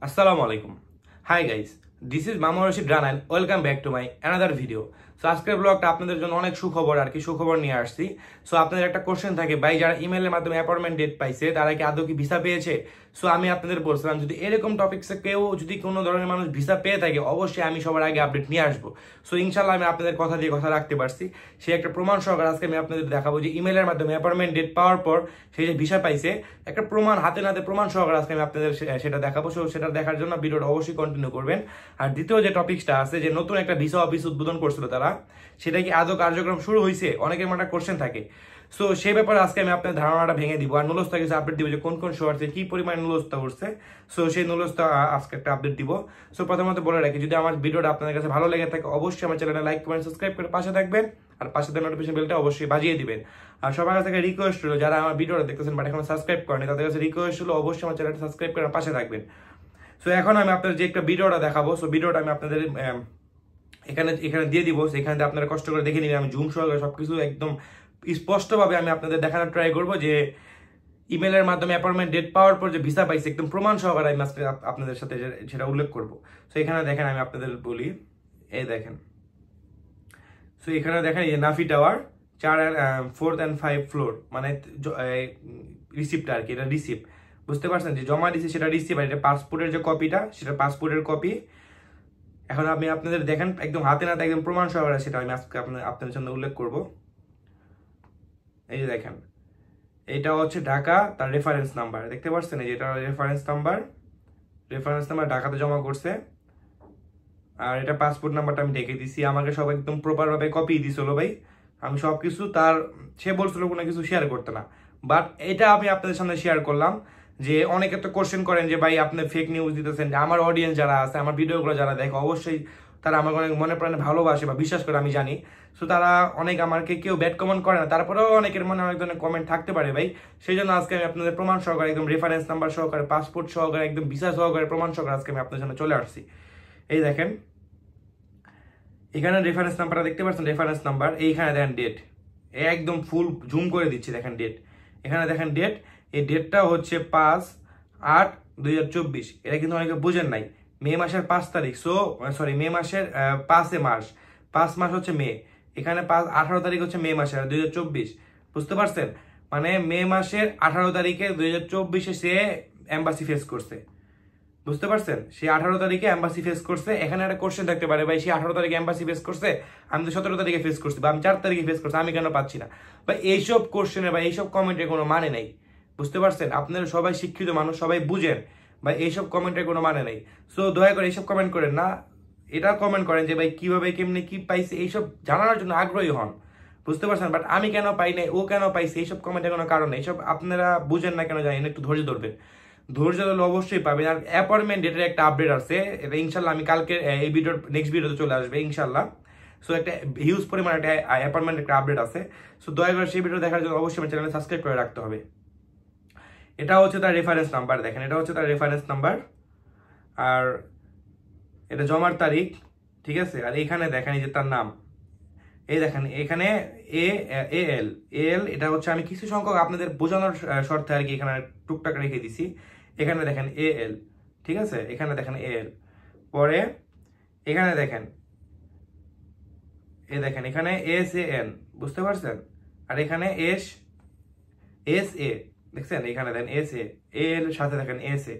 আসসালামু আলাইকুম। Hi guys, this is Mamun Rashid রানাল। Welcome back to my another video. So আজকের ব্লগটা আপনাদের জন্য অনেক সুখবর সুখবর নিয়ে আসছি। সো আপনাদের একটা কোশ্চেন থাকে, ভাই যারা ইমেলের মাধ্যমে অ্যাপয়েন্টমেন্ট ডেট পাইছে তারা কি আদৌ কি ভিসা পেয়েছে? সো আমি আপনাদের বলছিলাম, যদি এরকম টপিকসে কেউ যদি কোনো ধরনের মানুষ ভিসা পেয়ে থাকে, অবশ্যই আমি সবার আগে আপডেট নিয়ে আসবো। সো ইনশাল্লাহ আমি আপনাদের কথা দিয়ে কথা রাখতে পারছি। সেই একটা প্রমাণ সহকারে আজকে আমি আপনাদের দেখাবো যে ইমেলের মাধ্যমে অ্যাপয়েন্টমেন্ট ডেট পাওয়ার পর সেই যে ভিসা পাইছে, একটা প্রমাণ হাতে নাতে প্রমাণ সহকারে আজকে আমি আপনাদের সেটা দেখাবো। সো সেটা দেখার জন্য ভিডিওটা অবশ্যই কন্টিনিউ করবেন। আর দ্বিতীয় যে টপিকসটা আছে, যে নতুন একটা ভিসা অফিস উদ্বোধন করছিল তারা, সেটা কি আদৌ কার্যক্রম শুরু হয়েছে? অনেকের মাথা কোশ্চেন থাকে। সো সেই ব্যাপারে আজকে আমি আপনার ধারণাটা ভেঙে দিব আর নুলস্তা কিছু আপডেট দিব যে কোন কোন শো আছে, কি পরিমাণ নুলস্তা উঠছে। সো সেই নুলস্তা আজকে একটা আপডেট দিব। সো প্রথমত বলে রাখি, যদি আমার ভিডিওটা আপনাদের কাছে ভালো লেগে থাকে অবশ্যই আমার চ্যানেলটা লাইক কমেন্ট সাবস্ক্রাইব করে পাশে থাকবেন, আর পাশে থাকা নোটিফিকেশন বেলটা অবশ্যই বাজিয়ে দিবেন। আর সবার কাছে রিকোয়েস্ট হলো, যারা আমার ভিডিওটা দেখতেছেন বাট এখন সাবস্ক্রাইব করেনি, তাদের কাছে রিকোয়েস্ট হলো অবশ্যই আমার চ্যানেলটা সাবস্ক্রাইব করে পাশে থাকবেন। সো এখন আমি আপনাদের যে একটা ভিডিওটা দেখাবো, সো ভিডিওটা আমি আপনাদের এখানে এখানে দিয়ে দিব। সেখানে আপনারা কষ্ট করে দেখে নিবেন। আমি জুম সহকারে সবকিছু একদম স্পষ্টভাবে আমি আপনাদের দেখানোর ট্রাই করবো যে ইমেলের মাধ্যমে অ্যাপয়েন্টমেন্ট ডেট পাওয়ার পর যে ভিসা পাইছে, একদম প্রমাণ সহকারে আমি আজকে আপনাদের সাথে সেটা উল্লেখ করবো। সো এখানে দেখেন, আমি আপনাদের বলি, এই দেখেন। সো এখানে দেখেন এই Nafi tower 4th and 5th floor, মানে রিসিপ্টটা আর কি, এটা রিসিপ্ট। বুঝতে পারছেন যে জমা দিচ্ছে সেটা রিসিপ্ট, আর এটা পাসপোর্টের যে কপিটা সেটা পাসপোর্টের কপি। এখন আমি আপনাদের দেখেন একদম হাতে নাতে একদম প্রমাণ সহকারে সেটা আমি আজকে আপনাদের সামনে উল্লেখ করব। এই যে দেখেন, এটা হচ্ছে ঢাকা, তার রেফারেন্স নাম্বার দেখতে পাচ্ছেন, এই যে এটা রেফারেন্স নাম্বার ঢাকাতে জমা করছে। আর এটা পাসপোর্ট নাম্বারটা আমি দেখে দিছি, আমাকে সব একদম প্রপার ভাবে কপি দিছিল ভাই। আমি সবকিছু তার, সে বলছিল কোনো কিছু শেয়ার করতে না, বাট এটা আমি আপনাদের সামনে শেয়ার করলাম। যে অনেকে তো কোশ্চেন করেন যে ভাই আপনি ফেক নিউজ দিতেছেন। যে আমার অডিয়েন্স যারা আছে, আমার ভিডিওগুলো যারা দেখে, অবশ্যই তারা আমার অনেক মনে প্রাণে ভালোবাসে বা বিশ্বাস করে, আমি জানি। সো তারা অনেক আমাকে কেউ ব্যাড কমেন্ট করে না, তারপরেও অনেকের মনে অনেক ধরনের কমেন্ট থাকতে পারে ভাই। সেই জন্য আজকে আমি আপনাদের প্রমাণ সহকারে একদম রেফারেন্স নাম্বার সহকারে, পাসপোর্ট সহকারে, একদম ভিসা সহকারে প্রমাণ সহকারে আজকে আমি আপনাদের সামনে চলে আসছি। এই দেখেন, এখানে রেফারেন্স নাম্বারটা দেখতে পাচ্ছেন, রেফারেন্স নাম্বার। এইখানে দেখেন ডেট, একদম ফুল জুম করে দিচ্ছি, দেখেন ডেট। এখানে দেখেন ডেট, এই ডেটটা হচ্ছে 5/8/2024। এটা কিন্তু অনেকে বুঝেন নাই, মে মাসের 5 তারিখ। সো সরি, মে মাসের 5 মাস, 5 মাস হচ্ছে মে। এখানে 18 তারিখ হচ্ছে মে মাসের 2024। বুঝতে পারছেন? মানে মে মাসের 18 তারিখে 2024 সে এম্বাসি ফেস করছে। বুঝতে পারছেন? সে 18 তারিখে এম্বাসি ফেস করছে। এখানে একটা কোশ্চেন থাকতে পারে, ভাই সে 18 তারিখে এম্বাসি ফেস করছে, আমি তো 17 তারিখে ফেস করছি, বা আমি 4 তারিখে ফেস করছি, আমি কেন পাচ্ছি না? বা এইসব কোশ্চেনে বা এইসব কমেন্টের কোনো মানে নেই। বুঝতে পারছেন? আপনারা সবাই শিক্ষিত মানুষ, সবাই বুঝেন, বা এইসব কমেন্টের কোনো মানে নেই। সো দয়া করে এইসব কমেন্ট করেন না। এটা কমেন্ট করেন যে ভাই কিভাবে কেমনে কি পাইছে, এইসব জানানোর জন্য আগ্রহী হন। বুঝতে পারছেন? বাট আমি কেন পাই নাই, ও কেন পাইছে, এইসব কমেন্টের কোনো কারণ নেই। এইসব আপনারা বুঝেন না কেন জানেন, একটু ধৈর্য ধরবেন। ধৈর্য ধরলে অবশ্যই পাবেন। আর অ্যাপয়েন্টমেন্ট ডেটের একটা আপডেট আছে, এটা ইনশাল্লাহ আমি কালকে এই ভিডিওর নেক্সট ভিডিওতে চলে আসবে ইনশাল্লাহ। সো একটা হিউজ পরিমাণ একটা অ্যাপয়েন্টমেন্ট একটা আপডেট আছে। সো দয়া করে সেই ভিডিও দেখার জন্য অবশ্যই আমার চ্যানেলে সাবস্ক্রাইব করে রাখতে হবে। এটা হচ্ছে তার রেফারেন্স নাম্বার, দেখেন এটা হচ্ছে তার রেফারেন্স নাম্বার, আর এটা জমার তারিখ, ঠিক আছে। আর এখানে দেখেন এই যে তার নাম, এই দেখেন এখানে এল, এটা হচ্ছে আমি কিছু সংখ্যক আপনাদের বোঝানোর শর্তে আর কি এখানে টুকটাক রেখে দিছি। এখানে দেখেন এল, ঠিক আছে, এখানে দেখেন এল। পরে এখানে দেখেন, দেখেন এখানে SAN, বুঝতে পারছেন? আর এখানে SA, দেখছেন? এখানে দেখেন SA, এল সাথে দেখেন SA।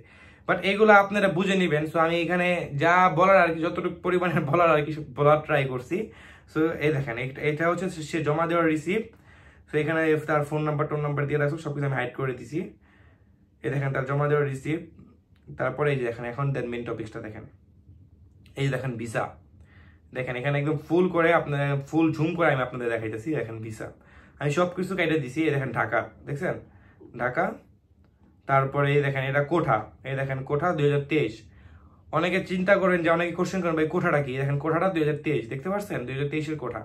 বাট এগুলো আপনারা বুঝে নিবেন। সো আমি এখানে যা বলার আর কি, যতটুকু পরিমাণে বলার আর কি বলার ট্রাই করছি। সো এই দেখেন, এটা হচ্ছে সে জমা দেওয়ার রিসিপ্ট। সো এখানে তার ফোন নাম্বার দিয়ে রাখছো, সবকিছু আমি হাইড করে দিছি। এই দেখেন তার জমা দেওয়ার রিসিপ্ট। তারপরে এই যে দেখেন, এখন দেন মেইন টপিকসটা দেখেন। এই দেখেন ভিসা, দেখেন এখানে একদম ফুল করে আপনার ফুল জুম করে আমি আপনাদের দেখাইতেছি। দেখেন ভিসা, আমি সবকিছু কেটে দিছি। এই দেখেন ঢাকা, দেখছেন ঢাকা। তারপরে এই দেখেন এটা কোঠা, এই দেখেন কোঠা 2023। অনেকে চিন্তা করেন যে, অনেকে কোশ্চেন করেন ভাই কোঠাটা কি, দেখেন কোঠাটা 2023, দেখতে পাচ্ছেন 2023-এর কোঠা।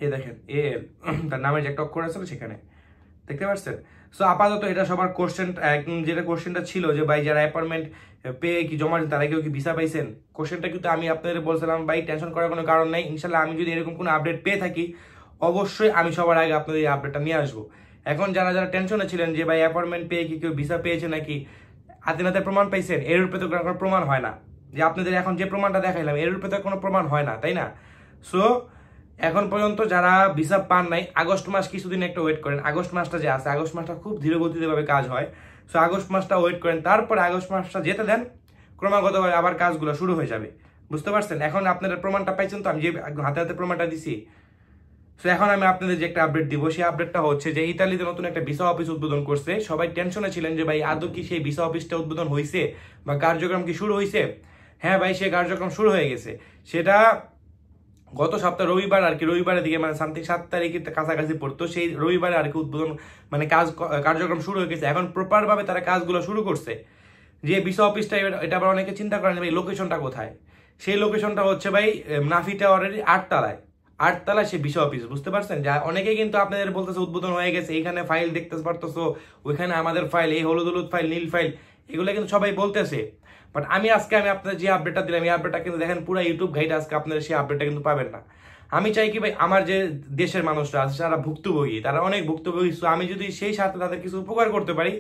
এই দেখেন এল, তার নামের যে একটা অক্ষর আছে সেখানে, দেখতে পাচ্ছেন? সো আপাতত এটা সবার কোশ্চেন, যেটা কোশ্চেনটা ছিল যে ভাই যারা অ্যাপয়েন্টমেন্ট পেয়ে কি জমা দিন তারা কেউ কি ভিসা পাইছেন, কোশ্চেনটা কিন্তু আমি আপনাদের বলছিলাম ভাই টেনশন করার কোনো কারণ নেই। ইনশাল্লাহ আমি যদি এরকম কোনো আপডেট পেয়ে থাকি অবশ্যই আমি সবার আগে আপনাদের এই আপডেটটা নিয়ে আসবো। এখন যারা যারা টেনশনে ছিলেন যে ভাই অ্যাপয়েন্টমেন্ট পেয়ে কি কেউ ভিসা পেয়েছে নাকি, হাতে নাতে প্রমাণ পাইছেন? এর রূপে তো কোনো প্রমাণ হয় না। যে আপনাদের এখন যে প্রমাণটা দেখাইলাম এর রূপে তো কোনো প্রমাণ হয় না, তাই না? সো এখন পর্যন্ত যারা ভিসা পান নাই, আগস্ট মাস কিছুদিন একটা ওয়েট করেন। আগস্ট মাসটা যে আছে, আগস্ট মাসটা খুব ধীরগতিতে ভাবে কাজ হয়। সো আগস্ট মাসটা ওয়েট করেন, তারপরে আগস্ট মাসটা যেতে দেন, ক্রমাগতভাবে আবার কাজগুলো শুরু হয়ে যাবে। বুঝতে পারছেন? এখন আপনাদের প্রমাণটা পাইছেন তো, আমি যে হাতে হাতে প্রমাণটা দিছি। সো এখন আমি আপনাদের যে একটা আপডেট দিব, সেই আপডেটটা হচ্ছে যে ইতালিতে নতুন একটা ভিসা অফিস উদ্বোধন করছে। সবাই টেনশনে ছিলেন যে ভাই আদৌ কি সেই ভিসা অফিসটা উদ্বোধন হয়েছে বা কার্যক্রম কি শুরু হয়েছে? হ্যাঁ ভাই, সেই কার্যক্রম শুরু হয়ে গেছে। সেটা গত সপ্তাহ রবিবার আর কি, রবিবারের দিকে মানে সামথিং 7 তারিখের কাছাকাছি পড়তো, সেই রবিবারে আর কি উদ্বোধন মানে কার্যক্রম শুরু হয়ে গেছে। এখন প্রপার ভাবে তারা কাজগুলো শুরু করছে। যে ভিসা অফিসটা, এটা আবার অনেকে চিন্তা করেন ভাই লোকেশনটা কোথায়। সেই লোকেশনটা হচ্ছে ভাই নাফি টাওয়ারের 8 তলায়। 8 তলায় সে ভিসা অফিস। বুঝতে পারছেন? যা অনেকেই কিন্তু আপনাদের বলতেছে উদ্বোধন হয়ে গেছে, এইখানে ফাইল দেখতে পারতেছো, ওইখানে আমাদের ফাইল, এই হলুদ হলুদ ফাইল, নীল ফাইল, এগুলো কিন্তু সবাই বলতেছে। বাট আমি আপনাদের যে আপডেটটা দিলাম, এই আপডেটটা কিন্তু দেখেন পুরো ইউটিউব গাইড, আজকে আপনারা সেই আপডেটটা কিন্তু পাবেন না। আমি চাই কি ভাই, আমার যে দেশের মানুষরা আছে যারা ভুক্তভোগী, তারা অনেক ভুক্তভোগী, আমি যদি সেই স্বার্থে তাদের কিছু উপকার করতে পারি,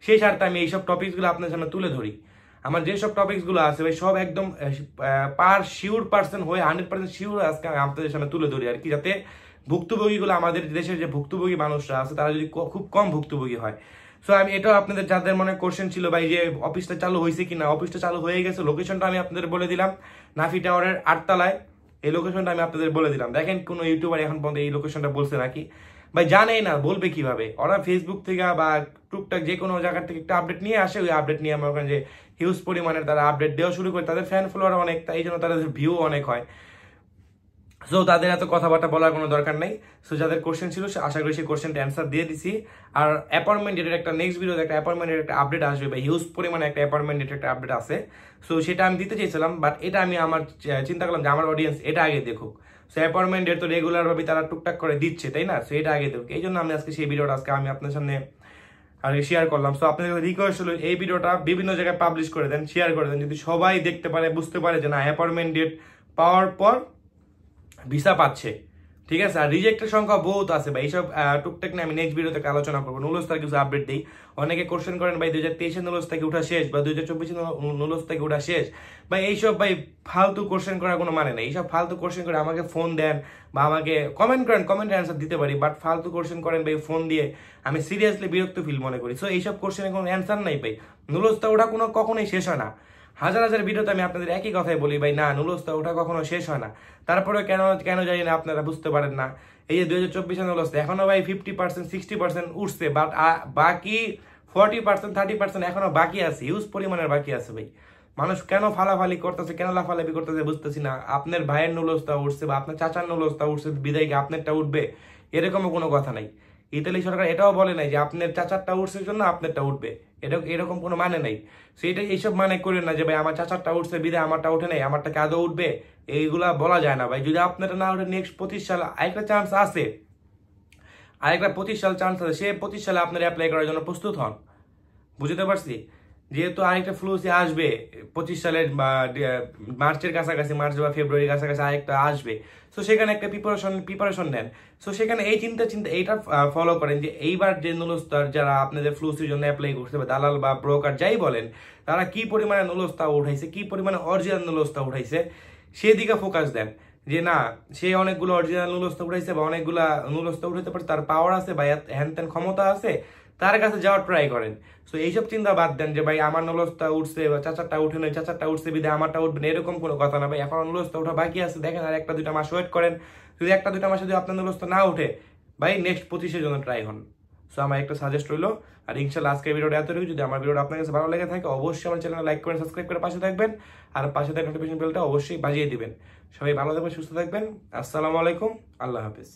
সেই স্বার্থে আমি এইসব টপিকসগুলো আপনার সামনে তুলে ধরি। আমার যেসব টপিকসগুলো আছে ভাই, সব একদম শিওর হয়ে 100% শিওর আজকে আমি আপনাদের সামনে তুলে ধরি আর কি, যাতে ভুক্তভোগীগুলো, আমাদের দেশের যে ভুক্তভোগী মানুষরা আছে তারা যদি খুব কম ভুক্তভোগী হয়। সো আমি এটাও আপনাদের, যাদের মনে কোশ্চেন ছিল ভাই যে অফিসটা চালু হয়েছে কিনা, অফিসটা চালু হয়ে গেছে। লোকেশনটা আমি আপনাদের বলে দিলাম, নাফি টাওয়ারের 8 তলায়। এই লোকেশনটা আমি আপনাদের বলে দিলাম। দেখেন কোন ইউটিউবার এখন পর্যন্ত এই লোকেশনটা বলছে নাকি? ভাই জানেই না, বলবে কিভাবে? ওরা ফেসবুক থেকে বা টুকটাক যে কোনো জায়গা থেকে একটা আপডেট নিয়ে আসে, ওই আপডেট নিয়ে আমার ওখানে যে হিউজ পরিমাণের তারা আপডেট দেওয়া শুরু করে, তাদের ফ্যান ফলোয়ার অনেক, তাই জন্য তাদের ভিউ অনেক হয়। সো তাদের এত কথাবার্তা বলার কোনো দরকার নেই। সো যাদের কোশ্চেন ছিল, আশা করি সেই কোশ্চেনটা অ্যান্সার দিয়ে দিছি। আর অ্যাপয়েন্টমেন্ট ডেটের একটা নেক্সট ভিডিওতে একটা অ্যাপয়েন্টমেন্টের একটা আপডেট আসবে, বা হিউজ পরিমাণে একটা অ্যাপয়েন্টমেন্ট ডেটের একটা আপডেট আছে। সো সেটা আমি দিতে চেয়েছিলাম, বাট এটা আমি আমার চিন্তা করলাম যে আমার অডিয়েন্স এটা আগে দেখুক। সো অ্যাপয়েন্টমেন্ট ডেট তো রেগুলার ভাবে তারা টুকটাক করে দিচ্ছে, তাই না? সো এটা আগে দেখুক, এই জন্য আমি আজকে সেই ভিডিওটা আজকে আমি আপনার সামনে আর শেয়ার করলাম। সো আপনাদের রিকোয়েস্ট হলো এই ভিডিওটা বিভিন্ন জায়গায় পাবলিশ করে দেন, শেয়ার করে দেন, যদি সবাই দেখতে পারে, বুঝতে পারে যে না, অ্যাপয়েন্টমেন্ট ডেট পাওয়ার পর ভিসা পাচ্ছে। ঠিক আছে? আর রিজেক্টের সংখ্যা বহুত আছে ভাই। এইসব টুকটাক নিয়ে আমি নেক্সট ভিডিওতে আলোচনা করবো। নুলস্তার কিছু আপডেট দিই। অনেকে কোশ্চেন করেন ভাই 2023 নুলস থেকে উঠা শেষ, বা 2024 নুলস থেকে উঠা শেষ। ভাই এইসব ভাই ফালতু কোশ্চেন করার কোনো মানে নেই। এইসব ফালতু কোশ্চেন করে আমাকে ফোন দেন বা আমাকে কমেন্ট করেন, কমেন্টে অ্যান্সার দিতে পারি, বাট ফালতু কোশ্চেন করেন ভাই ফোন দিয়ে, আমি সিরিয়াসলি বিরক্ত ফিল মনে করি। সো এইসব কোশ্চেনের কোনো অ্যান্সার নাই ভাই। নুলসটা ওটা কখনোই শেষ হয় না। হাজার হাজার ভিডিওতে আমি আপনাদের একই কথাই বলি ভাই, না, নুলসটা ওটা কখনো শেষ হয় না। তারপরে কেন কেন জানি না আপনারা বুঝতে পারেন না। এই যে 2024 নুলস এখনো ভাই 50% 60% উঠছে, বাট বাকি 40% 30% এখনো বাকি আছে, হিউজ পরিমাণের বাকি আছে ভাই। মানুষ কেন ফালাফালি করতেছে, কেন লাফালাফি করতেছে বুঝতেছি না। আপনার ভাইয়ের নুলসটা উঠছে বা আপনার চাচার নুলসটা উঠছে, বিদায় আপনারটা উঠবে এরকমও কোনো কথা নাই। ইতালি সরকার এটাও বলে নাই যে আপনার চাচারটা উঠছে জন্য আপনারটা উঠবে, এরকম কোনো মানে নাই। সেটা এইসব মানে করেন না যে ভাই আমার চাচারটা উঠছে বিদায় আমারটা উঠে নাই, আমারটা কি আদৌ উঠবে? এইগুলা বলা যায় না ভাই। যদি আপনারটা না উঠে, নেক্সট 25 সাল আরেকটা চান্স আছে, আরেকটা 25 সাল চান্স আছে, সে 25 সালে আপনার অ্যাপ্লাই করার জন্য প্রস্তুত হন। বুঝতে পারছি? যেহেতু আরেকটা ফ্লুসি আসবে 25 সালের মার্চের কাছাকাছি, মার্চ বা ফেব্রুয়ারির কাছাকাছি আরেকটা আসবে। সো সেখানে একটা প্রিপারেশন নেন। সো সেখানে এই চিন্তা এইটা ফলো করেন যে এইবার যে নুলস্তার যারা আপনাদের ফ্লুসির জন্য অ্যাপ্লাই করছে, বা দালাল বা ব্রোকার যাই বলেন, তারা কি পরিমাণে নুলস্তা উঠাইছে, কি পরিমাণে অরিজিনাল নুলস্তা উঠাইছে, সেদিকে ফোকাস দেন। যে না, সে অনেকগুলো অরিজিনাল নুলস্তা উঠাইছে বা অনেকগুলা নুলস্তা উঠাইতে পারে, তার পাওয়ার আছে বা হ্যান ত্যান ক্ষমতা আছে, তার কাছে যাওয়ার ট্রাই করেন। সো এইসব চিন্তা বাদ দেন যে ভাই আমার নুলসটা উঠছে বা চাচারটা উঠে নয়, চাচারটা উঠছে বিধে আমারটা উঠবে না, এরকম কোনো কথা না ভাই। এখন নুলসটা ওঠা বাকি আছে, দেখেন আর 1-2 মাস ওয়েট করেন। যদি 1-2 মাসে যদি আপনার নুলসটা না উঠে, ভাই নেক্সট 25-এর জন্য ট্রাই হন। সো আমার একটা সাজেস্ট রইলো। আর ইনশাল্লাহ আজকের ভিডিওটা এতটুকু। যদি আমার ভিডিওটা আপনার কাছে ভালো লেগে থাকে, অবশ্যই আমার চ্যানেল লাইক করেন, সাবস্ক্রাইব করে পাশে থাকবেন, আর পাশে থাকা নোটিফিকেশন বেলটা অবশ্যই বাজিয়ে দিবেন। সবাই ভালো থাকবেন, সুস্থ থাকবেন। আসসালামু আলাইকুম, আল্লাহ হাফিজ।